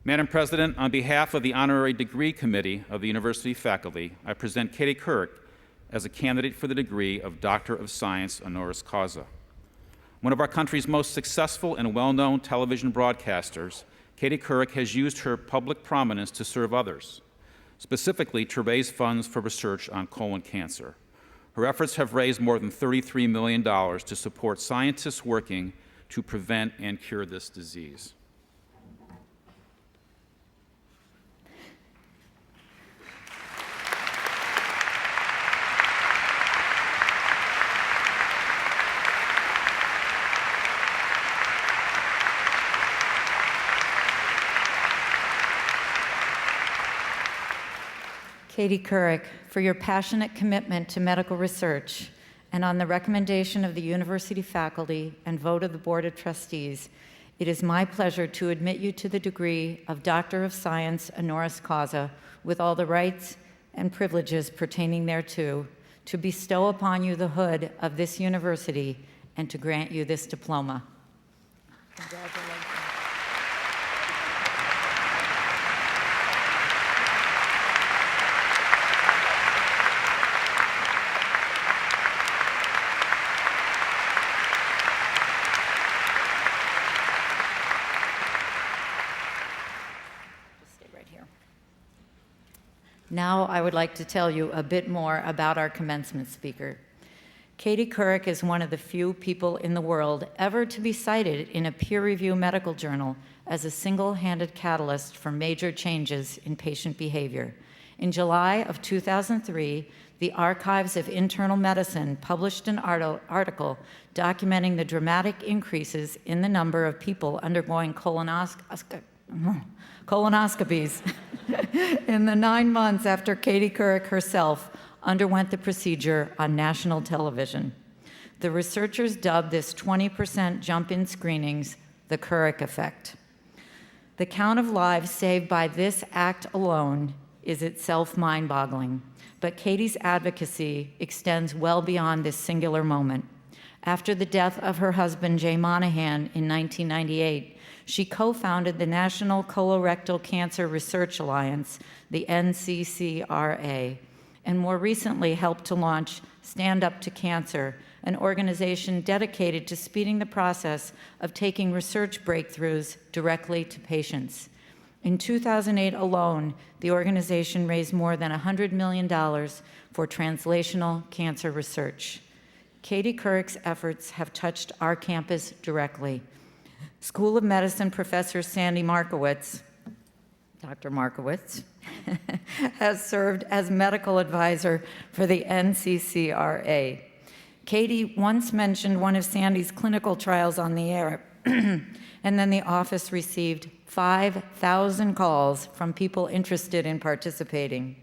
Madam President, on behalf of the Honorary Degree Committee of the University faculty, I present Katie Couric as a candidate for the degree of Doctor of Science honoris causa. One of our country's most successful and well-known television broadcasters, Katie Couric has used her public prominence to serve others, specifically to raise funds for research on colon cancer. Her efforts have raised more than $33 million to support scientists working to prevent and cure this disease. Katie Couric, for your passionate commitment to medical research, and on the recommendation of the university faculty and vote of the Board of Trustees, it is my pleasure to admit you to the degree of Doctor of Science honoris causa with all the rights and privileges pertaining thereto, to bestow upon you the hood of this university and to grant you this diploma. Congratulations. Now I would like to tell you a bit more about our commencement speaker. Katie Couric is one of the few people in the world ever to be cited in a peer-reviewed medical journal as a single-handed catalyst for major changes in patient behavior. In July of 2003, the Archives of Internal Medicine published an article documenting the dramatic increases in the number of people undergoing colonoscopies in the 9 months after Katie Couric herself underwent the procedure on national television. The researchers dubbed this 20% jump in screenings the Couric effect. The count of lives saved by this act alone is itself mind-boggling, but Katie's advocacy extends well beyond this singular moment. After the death of her husband, Jay Monahan, in 1998, she co-founded the National Colorectal Cancer Research Alliance, the NCCRA, and more recently helped to launch Stand Up to Cancer, an organization dedicated to speeding the process of taking research breakthroughs directly to patients. In 2008 alone, the organization raised more than $100 million for translational cancer research. Katie Couric's efforts have touched our campus directly. School of Medicine professor Sandy Markowitz, Dr. Markowitz, has served as medical advisor for the NCCRA. Katie once mentioned one of Sandy's clinical trials on the air, and then the office received 5,000 calls from people interested in participating.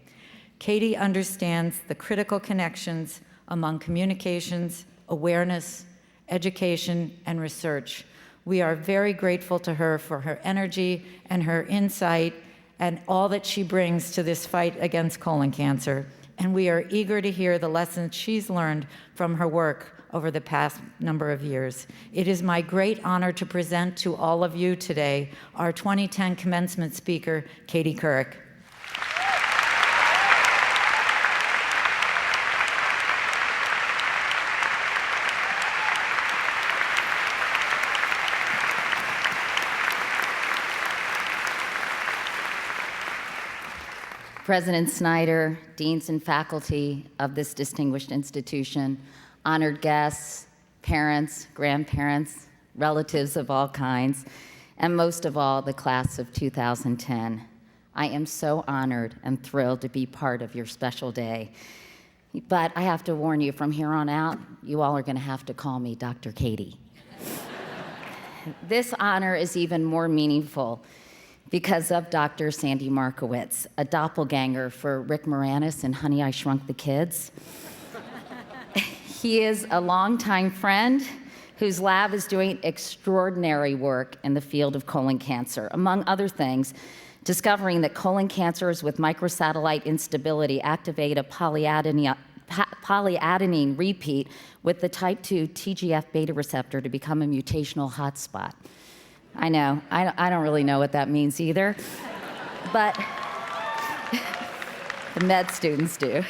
Katie understands the critical connections among communications, awareness, education, and research. We are very grateful to her for her energy and her insight and all that she brings to this fight against colon cancer. And we are eager to hear the lessons she's learned from her work over the past number of years. It is my great honor to present to all of you today our 2010 commencement speaker, Katie Couric. President Snyder, deans and faculty of this distinguished institution, honored guests, parents, grandparents, relatives of all kinds, and most of all, the class of 2010. I am so honored and thrilled to be part of your special day. But I have to warn you, from here on out, you all are going to have to call me Dr. Katie. This honor is even more meaningful because of Dr. Sandy Markowitz, a doppelganger for Rick Moranis in Honey, I Shrunk the Kids. He is a longtime friend whose lab is doing extraordinary work in the field of colon cancer, among other things, discovering that colon cancers with microsatellite instability activate a polyadenine repeat with the type 2 TGF-beta receptor to become a mutational hotspot. I know. I don't really know what that means either. But the med students do.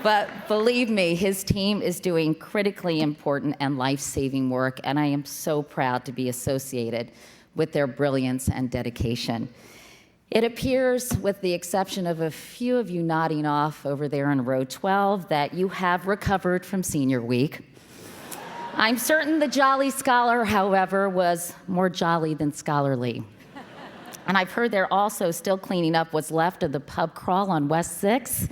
But believe me, his team is doing critically important and life-saving work, and I am so proud to be associated with their brilliance and dedication. It appears, with the exception of a few of you nodding off over there in row 12, that you have recovered from senior week. I'm certain the jolly scholar, however, was more jolly than scholarly. And I've heard they're also still cleaning up what's left of the pub crawl on West 6th.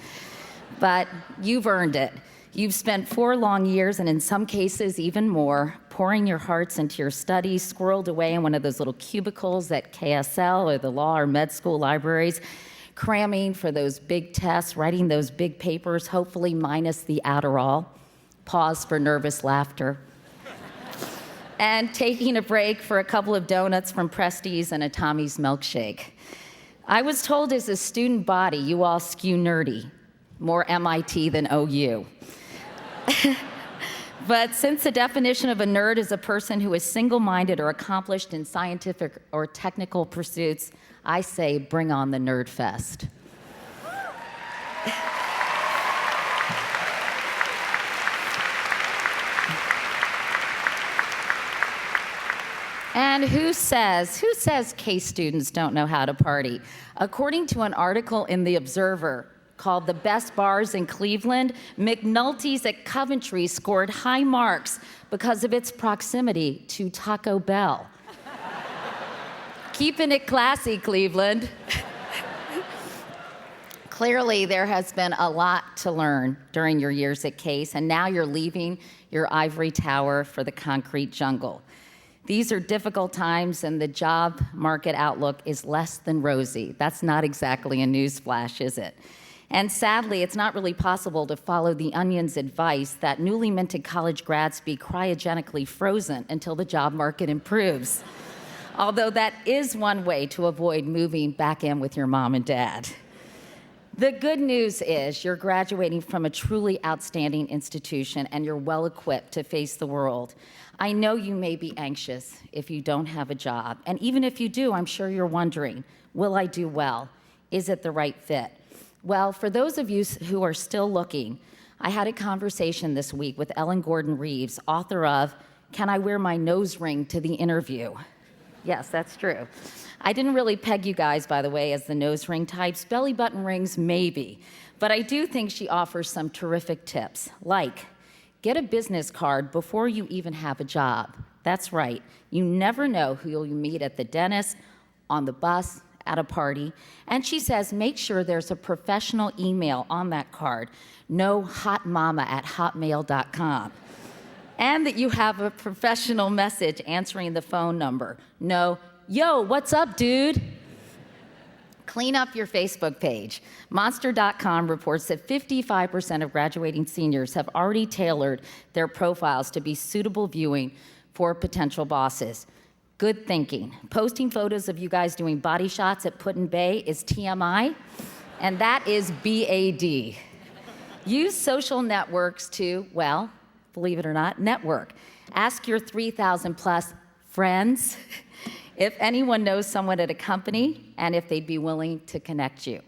But you've earned it. You've spent 4 long years, and in some cases even more, pouring your hearts into your studies, squirreled away in one of those little cubicles at KSL or the law or med school libraries, cramming for those big tests, writing those big papers, hopefully minus the Adderall. Pause for nervous laughter. And taking a break for a couple of donuts from Presti's and a Tommy's milkshake. I was told as a student body, you all skew nerdy, more MIT than OU. But since the definition of a nerd is a person who is single-minded or accomplished in scientific or technical pursuits, I say bring on the nerd fest. And who says Case students don't know how to party? According to an article in The Observer called The Best Bars in Cleveland, McNulty's at Coventry scored high marks because of its proximity to Taco Bell. Keeping it classy, Cleveland. Clearly, there has been a lot to learn during your years at Case, and now you're leaving your ivory tower for the concrete jungle. These are difficult times, and the job market outlook is less than rosy. That's not exactly a newsflash, is it? And sadly, it's not really possible to follow the Onion's advice that newly minted college grads be cryogenically frozen until the job market improves. Although that is one way to avoid moving back in with your mom and dad. The good news is you're graduating from a truly outstanding institution and you're well equipped to face the world. I know you may be anxious if you don't have a job. And even if you do, I'm sure you're wondering, will I do well? Is it the right fit? Well, for those of you who are still looking, I had a conversation this week with Ellen Gordon Reeves, author of Can I Wear My Nose Ring to the Interview? Yes, that's true. I didn't really peg you guys, by the way, as the nose ring types. Belly button rings, maybe. But I do think she offers some terrific tips, like get a business card before you even have a job. That's right. You never know who you'll meet at the dentist, on the bus, at a party. And she says make sure there's a professional email on that card. No hotmama@hotmail.com. And that you have a professional message answering the phone number. No, yo, what's up, dude? Clean up your Facebook page. Monster.com reports that 55% of graduating seniors have already tailored their profiles to be suitable viewing for potential bosses. Good thinking. Posting photos of you guys doing body shots at Put in Bay is TMI, and that is BAD. Use social networks to, well, believe it or not, network. Ask your 3,000 plus friends if anyone knows someone at a company and if they'd be willing to connect you.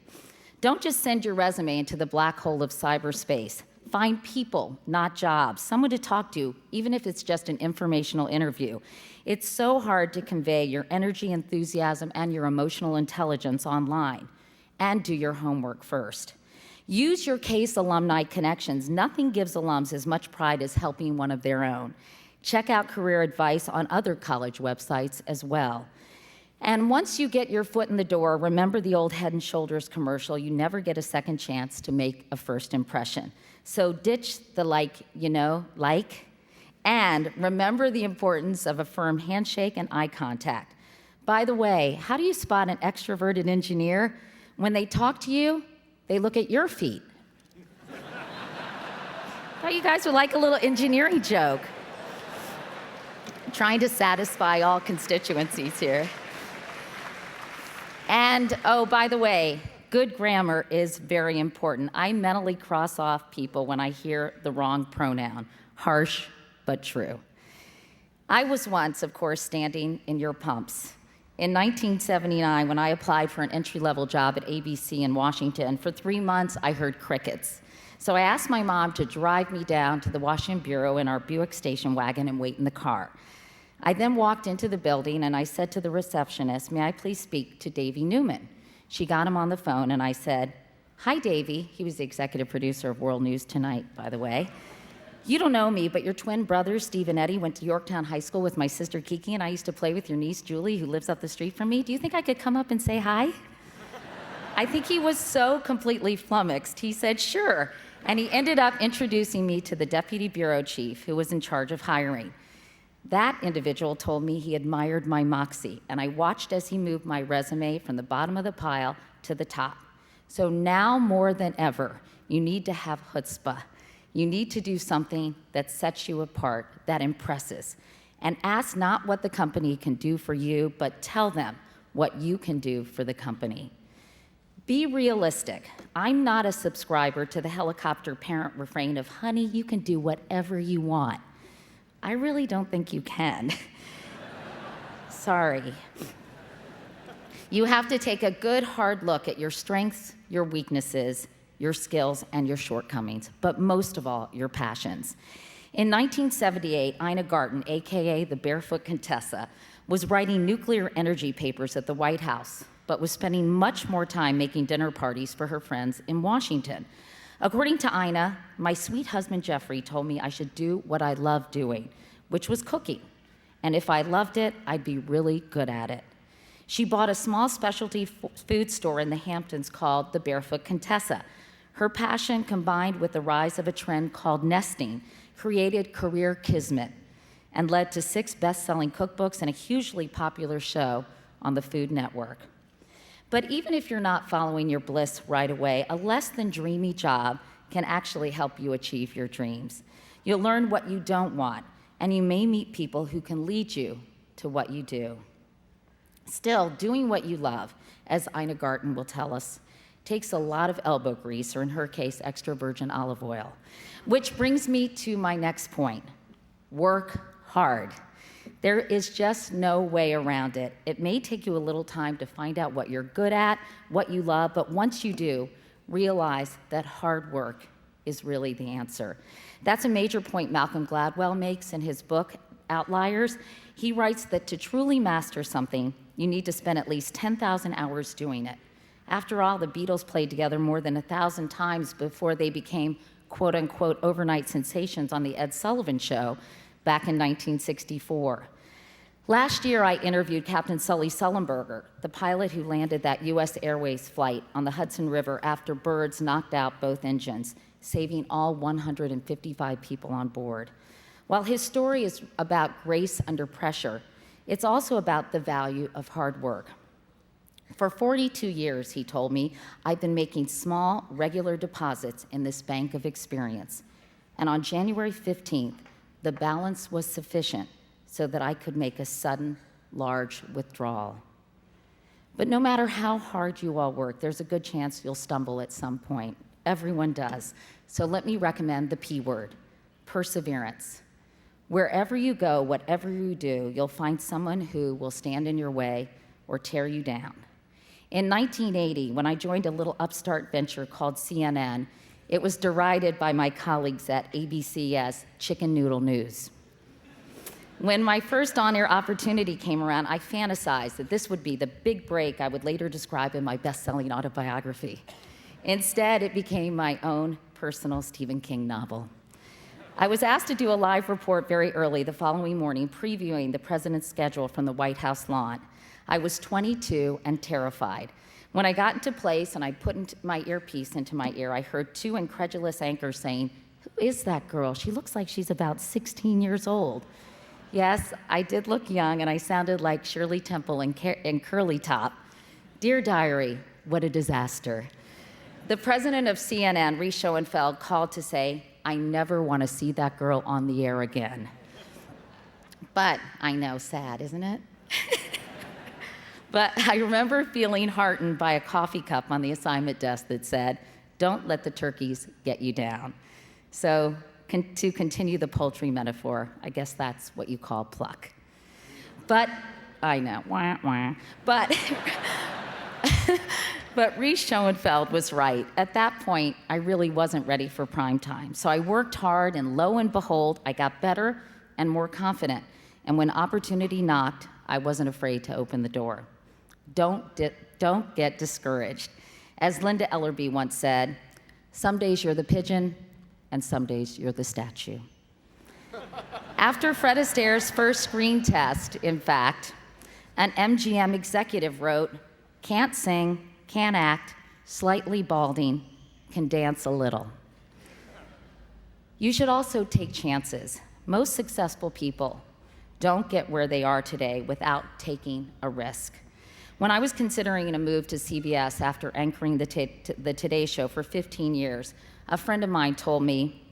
Don't just send your resume into the black hole of cyberspace. Find people, not jobs, someone to talk to, even if it's just an informational interview. It's so hard to convey your energy, enthusiasm, and your emotional intelligence online. And do your homework first. Use your Case alumni connections. Nothing gives alums as much pride as helping one of their own. Check out career advice on other college websites as well. And once you get your foot in the door, remember the old Head & Shoulders commercial, you never get a second chance to make a first impression. So ditch the like, and remember the importance of a firm handshake and eye contact. By the way, how do you spot an extroverted engineer? When they talk to you, they look at your feet. Thought you guys would like a little engineering joke. Trying to satisfy all constituencies here. And, oh, by the way, good grammar is very important. I mentally cross off people when I hear the wrong pronoun. Harsh, but true. I was once, of course, standing in your pumps. In 1979, when I applied for an entry-level job at ABC in Washington, for 3 months, I heard crickets. So I asked my mom to drive me down to the Washington Bureau in our Buick station wagon and wait in the car. I then walked into the building and I said to the receptionist, "May I please speak to Davy Newman?" She got him on the phone and I said, "Hi, Davy." He was the executive producer of World News Tonight, by the way. "You don't know me, but your twin brothers, Steve and Eddie, went to Yorktown High School with my sister Kiki, and I used to play with your niece Julie, who lives up the street from me. Do you think I could come up and say hi?" I think he was so completely flummoxed. He said, "Sure." And he ended up introducing me to the deputy bureau chief, who was in charge of hiring. That individual told me he admired my moxie, and I watched as he moved my resume from the bottom of the pile to the top. So now more than ever, you need to have chutzpah. You need to do something that sets you apart, that impresses. And ask not what the company can do for you, but tell them what you can do for the company. Be realistic. I'm not a subscriber to the helicopter parent refrain of, "Honey, you can do whatever you want." I really don't think you can. Sorry. You have to take a good hard look at your strengths, your weaknesses, your skills, and your shortcomings, but most of all, your passions. In 1978, Ina Garten, AKA the Barefoot Contessa, was writing nuclear energy papers at the White House, but was spending much more time making dinner parties for her friends in Washington. According to Ina, "My sweet husband Jeffrey told me I should do what I love doing, which was cooking. And if I loved it, I'd be really good at it." She bought a small specialty food store in the Hamptons called the Barefoot Contessa. Her passion, combined with the rise of a trend called nesting, created career kismet and led to 6 best-selling cookbooks and a hugely popular show on the Food Network. But even if you're not following your bliss right away, a less than dreamy job can actually help you achieve your dreams. You'll learn what you don't want, and you may meet people who can lead you to what you do. Still, doing what you love, as Ina Garten will tell us, takes a lot of elbow grease, or in her case, extra virgin olive oil. Which brings me to my next point: work hard. There is just no way around it. It may take you a little time to find out what you're good at, what you love, but once you do, realize that hard work is really the answer. That's a major point Malcolm Gladwell makes in his book, Outliers. He writes that to truly master something, you need to spend at least 10,000 hours doing it. After all, the Beatles played together more than 1,000 times before they became quote-unquote overnight sensations on the Ed Sullivan Show back in 1964. Last year, I interviewed Captain Sully Sullenberger, the pilot who landed that U.S. Airways flight on the Hudson River after birds knocked out both engines, saving all 155 people on board. While his story is about grace under pressure, it's also about the value of hard work. For 42 years, he told me, I've been making small, regular deposits in this bank of experience. And on January 15th, the balance was sufficient so that I could make a sudden, large withdrawal. But no matter how hard you all work, there's a good chance you'll stumble at some point. Everyone does. So let me recommend the P word: perseverance. Wherever you go, whatever you do, you'll find someone who will stand in your way or tear you down. In 1980, when I joined a little upstart venture called CNN, it was derided by my colleagues at ABC as chicken noodle news. When my first on-air opportunity came around, I fantasized that this would be the big break I would later describe in my best-selling autobiography. Instead, it became my own personal Stephen King novel. I was asked to do a live report very early the following morning, previewing the president's schedule from the White House lawn. I was 22 and terrified. When I got into place and I put my earpiece into my ear, I heard 2 incredulous anchors saying, "Who is that girl? She looks like she's about 16 years old." Yes, I did look young, and I sounded like Shirley Temple in Curly Top. Dear diary, what a disaster. The president of CNN, Reese Schoenfeld, called to say, "I never want to see that girl on the air again." But I know, sad, isn't it? But I remember feeling heartened by a coffee cup on the assignment desk that said, "Don't let the turkeys get you down." So to continue the poultry metaphor, I guess that's what you call pluck. But, I know, wah, wah. But, but Reese Schoenfeld was right. At that point, I really wasn't ready for prime time. So I worked hard, and lo and behold, I got better and more confident. And when opportunity knocked, I wasn't afraid to open the door. Don't get discouraged. As Linda Ellerby once said, some days you're the pigeon, and some days you're the statue. After Fred Astaire's first screen test, in fact, an MGM executive wrote, "Can't sing, can't act, slightly balding, can dance a little." You should also take chances. Most successful people don't get where they are today without taking a risk. When I was considering a move to CBS after anchoring the Today Show for 15 years, a friend of mine told me,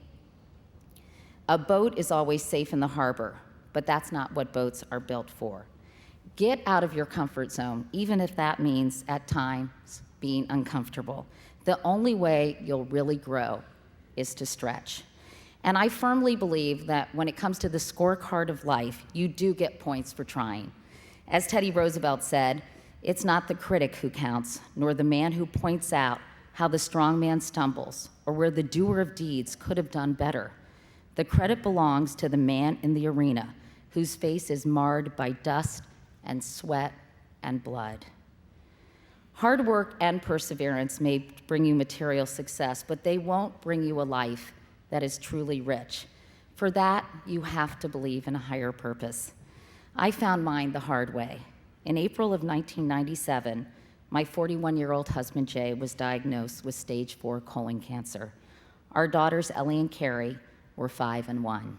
"A boat is always safe in the harbor, but that's not what boats are built for. Get out of your comfort zone, even if that means at times being uncomfortable. The only way you'll really grow is to stretch." And I firmly believe that when it comes to the scorecard of life, you do get points for trying. As Teddy Roosevelt said, it's not the critic who counts, nor the man who points out how the strong man stumbles, or where the doer of deeds could have done better. The credit belongs to the man in the arena, whose face is marred by dust and sweat and blood. Hard work and perseverance may bring you material success, but they won't bring you a life that is truly rich. For that, you have to believe in a higher purpose. I found mine the hard way. In April of 1997, my 41-year-old husband, Jay, was diagnosed with stage 4 colon cancer. Our daughters, Ellie and Carrie, were 5 and 1.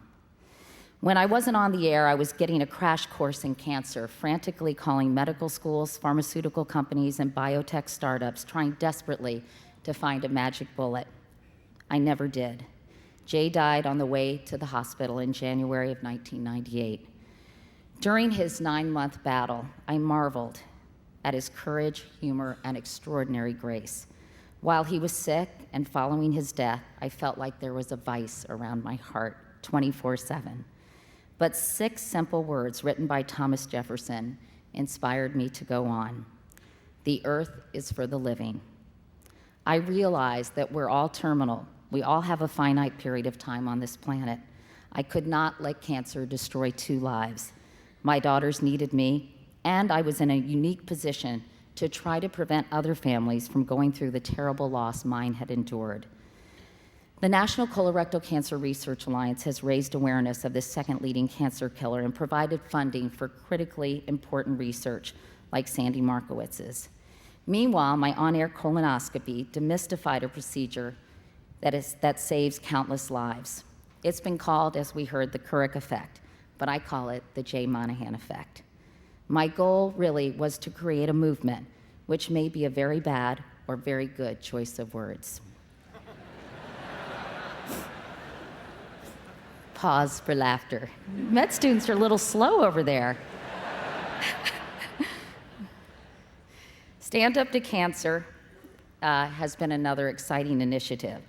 When I wasn't on the air, I was getting a crash course in cancer, frantically calling medical schools, pharmaceutical companies, and biotech startups, trying desperately to find a magic bullet. I never did. Jay died on the way to the hospital in January of 1998. During his 9-month battle, I marveled at his courage, humor, and extraordinary grace. While he was sick and following his death, I felt like there was a vice around my heart 24/7. But 6 simple words written by Thomas Jefferson inspired me to go on. The earth is for the living. I realized that we're all terminal. We all have a finite period of time on this planet. I could not let cancer destroy 2 lives. My daughters needed me, and I was in a unique position to try to prevent other families from going through the terrible loss mine had endured. The National Colorectal Cancer Research Alliance has raised awareness of this second leading cancer killer and provided funding for critically important research like Sandy Markowitz's. Meanwhile, my on-air colonoscopy demystified a procedure that saves countless lives. It's been called, as we heard, the Couric effect, but I call it the Jay Monahan effect. My goal really was to create a movement, which may be a very bad or very good choice of words. Pause for laughter. Med students are a little slow over there. Stand Up to Cancer has been another exciting initiative.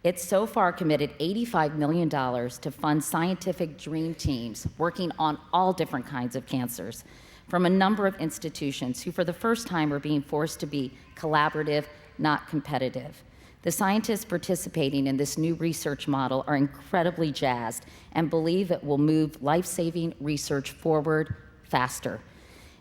It's so far committed $85 million to fund scientific dream teams working on all different kinds of cancers from a number of institutions who for the first time are being forced to be collaborative, not competitive. The scientists participating in this new research model are incredibly jazzed and believe it will move life-saving research forward faster.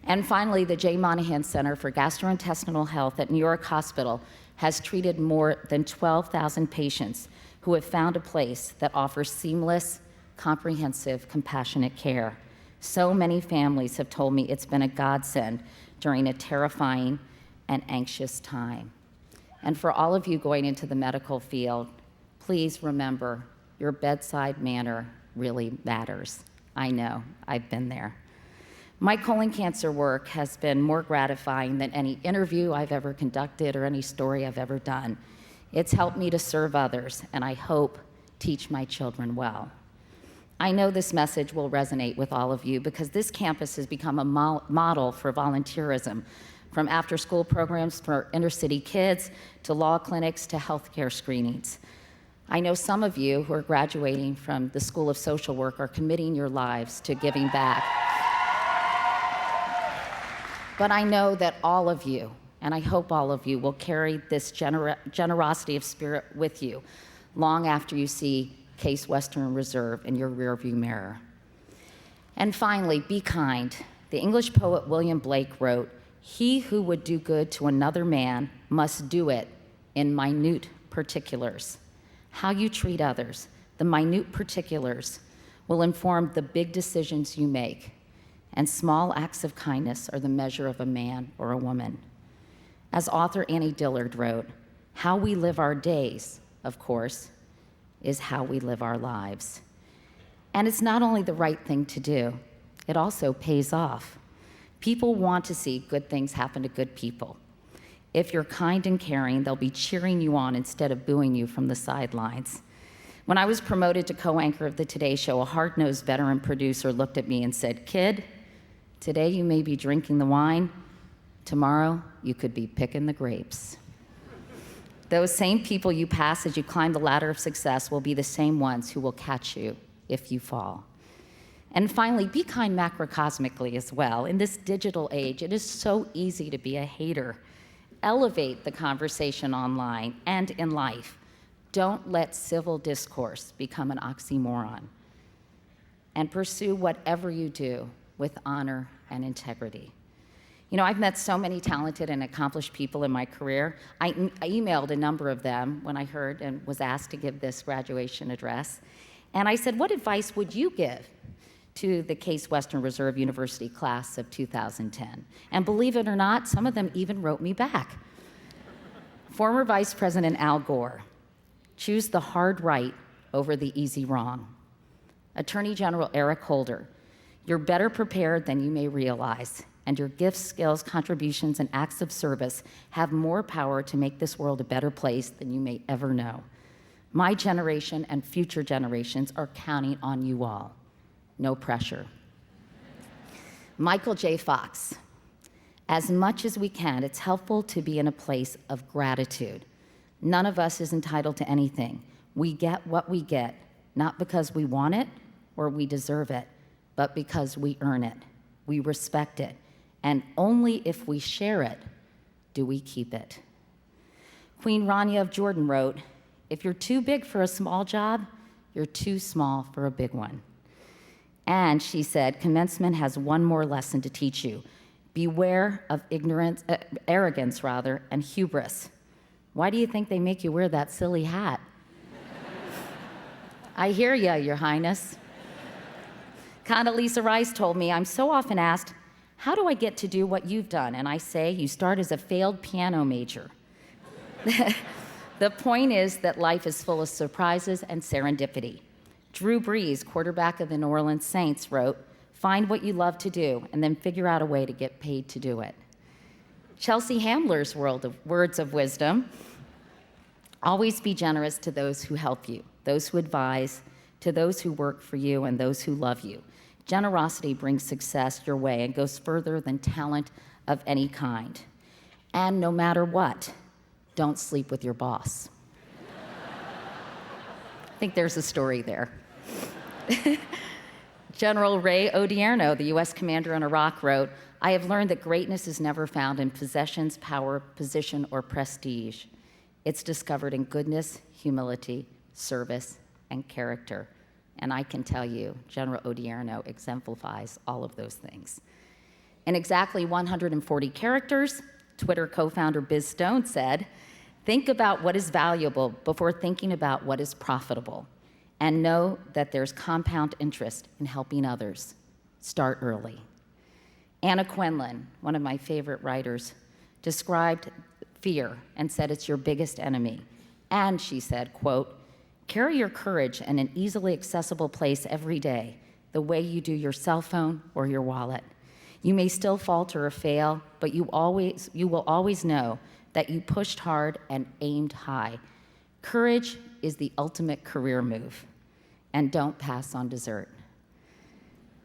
And finally, the Jay Monahan Center for Gastrointestinal Health at New York Hospital has treated more than 12,000 patients who have found a place that offers seamless, comprehensive, compassionate care. So many families have told me it's been a godsend during a terrifying and anxious time. And for all of you going into the medical field, please remember your bedside manner really matters. I know, I've been there. My colon cancer work has been more gratifying than any interview I've ever conducted or any story I've ever done. It's helped me to serve others, and I hope teach my children well. I know this message will resonate with all of you because this campus has become a model for volunteerism, from after-school programs for inner-city kids to law clinics to healthcare screenings. I know some of you who are graduating from the School of Social Work are committing your lives to giving back. But I know that all of you, and I hope all of you, will carry this generosity of spirit with you long after you see Case Western Reserve in your rearview mirror. And finally, be kind. The English poet William Blake wrote, "He who would do good to another man must do it in minute particulars." How you treat others, the minute particulars, will inform the big decisions you make, and small acts of kindness are the measure of a man or a woman. As author Annie Dillard wrote, "How we live our days, of course, is how we live our lives." And it's not only the right thing to do, it also pays off. People want to see good things happen to good people. If you're kind and caring, they'll be cheering you on instead of booing you from the sidelines. When I was promoted to co-anchor of the Today Show, a hard-nosed veteran producer looked at me and said, "Kid, today you may be drinking the wine, tomorrow you could be picking the grapes." Those same people you pass as you climb the ladder of success will be the same ones who will catch you if you fall. And finally, be kind macrocosmically as well. In this digital age, it is so easy to be a hater. Elevate the conversation online and in life. Don't let civil discourse become an oxymoron. And pursue whatever you do with honor and integrity. You know, I've met so many talented and accomplished people in my career. I emailed a number of them when I heard and was asked to give this graduation address. And I said, what advice would you give to the Case Western Reserve University class of 2010? And believe it or not, some of them even wrote me back. Former Vice President Al Gore, choose the hard right over the easy wrong. Attorney General Eric Holder, you're better prepared than you may realize, and your gifts, skills, contributions, and acts of service have more power to make this world a better place than you may ever know. My generation and future generations are counting on you all. No pressure. Michael J. Fox, as much as we can, it's helpful to be in a place of gratitude. None of us is entitled to anything. We get what we get, not because we want it or we deserve it, but because we earn it, we respect it, and only if we share it do we keep it. Queen Rania of Jordan wrote, if you're too big for a small job, you're too small for a big one. And she said, commencement has one more lesson to teach you. Beware of arrogance, and hubris. Why do you think they make you wear that silly hat? I hear ya, Your Highness. Condoleezza Rice told me, I'm so often asked, how do I get to do what you've done? And I say, you start as a failed piano major. The point is that life is full of surprises and serendipity. Drew Brees, quarterback of the New Orleans Saints, wrote, find what you love to do and then figure out a way to get paid to do it. Chelsea Handler's words of wisdom, always be generous to those who help you, those who advise, to those who work for you, and those who love you. Generosity brings success your way and goes further than talent of any kind. And no matter what, don't sleep with your boss. I think there's a story there. General Ray Odierno, the U.S. commander in Iraq, wrote, I have learned that greatness is never found in possessions, power, position, or prestige. It's discovered in goodness, humility, service, and character. And I can tell you, General Odierno exemplifies all of those things. In exactly 140 characters, Twitter co-founder Biz Stone said, think about what is valuable before thinking about what is profitable, and know that there's compound interest in helping others. Start early. Anna Quinlan, one of my favorite writers, described fear and said it's your biggest enemy. And she said, quote, carry your courage in an easily accessible place every day, the way you do your cell phone or your wallet. You may still falter or fail, but you will always know that you pushed hard and aimed high. Courage is the ultimate career move, and don't pass on dessert.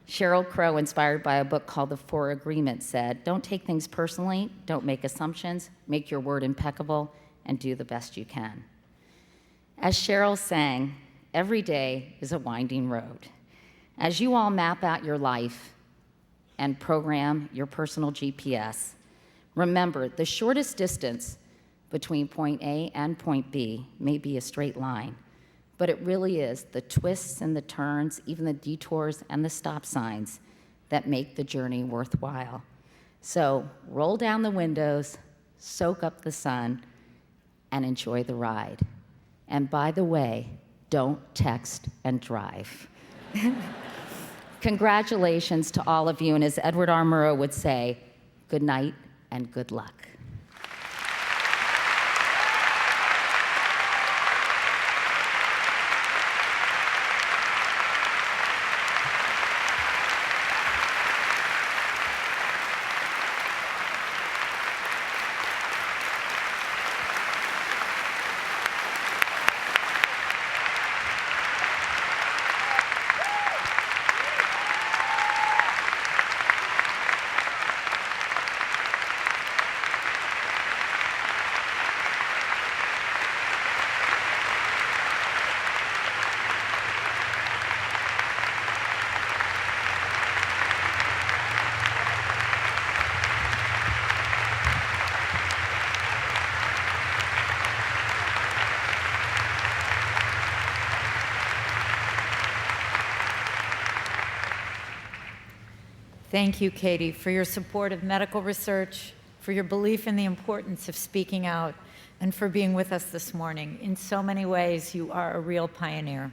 Sheryl Crow, inspired by a book called The Four Agreements, said, don't take things personally, don't make assumptions, make your word impeccable, and do the best you can. As Cheryl sang, every day is a winding road. As you all map out your life and program your personal GPS, remember the shortest distance between point A and point B may be a straight line, but it really is the twists and the turns, even the detours and the stop signs that make the journey worthwhile. So roll down the windows, soak up the sun, and enjoy the ride. And by the way, don't text and drive. Congratulations to all of you, and as Edward R. Murrow would say, good night and good luck. Thank you, Katie, for your support of medical research, for your belief in the importance of speaking out, and for being with us this morning. In so many ways, you are a real pioneer.